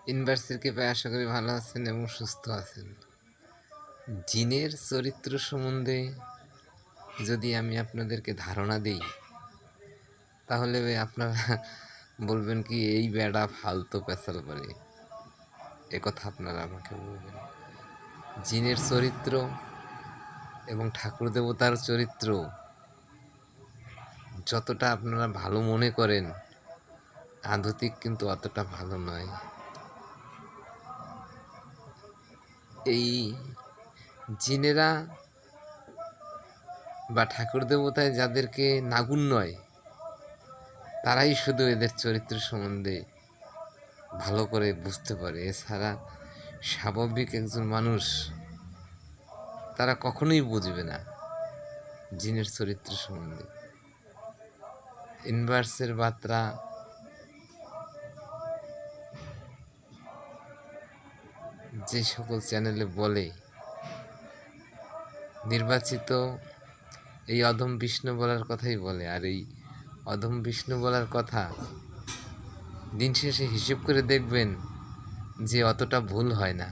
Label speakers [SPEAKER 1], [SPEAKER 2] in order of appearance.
[SPEAKER 1] ইউনিভার্সিটিকে পেয়ে আশা করি ভালো আছেন এবং সুস্থ আছেন। জিনের চরিত্র সম্বন্ধে যদি আমি আপনাদেরকে ধারণা দিই, তাহলে আপনারা বলবেন কি এই বেড়া ফালতু পেঁচাল করে, একথা আপনারা আমাকে বলবেন। জিনের চরিত্র এবং ঠাকুর দেবতার চরিত্র যতটা আপনারা ভালো মনে করেন, আধ্যাত্মিক কিন্তু অতটা ভালো নয়। এই জিনেরা বা ঠাকুর দেবতায় যাদেরকে নাগুন নয়, তারাই শুধু এদের চরিত্র সম্বন্ধে ভালো করে বুঝতে পারে। এছাড়া স্বাভাবিক একজন মানুষ তারা কখনোই বুঝবে না জিনের চরিত্র সম্বন্ধে। ইউনিভার্সের বার্তা যে সকল চ্যানেলে বলে, নির্বাচিত এই অধম বিষ্ণু বলার কথাই বলে। আর এই অধম বিষ্ণু বলার কথা দিন শেষে হিসেব করে দেখবেন যে অতটা ভুল হয় না।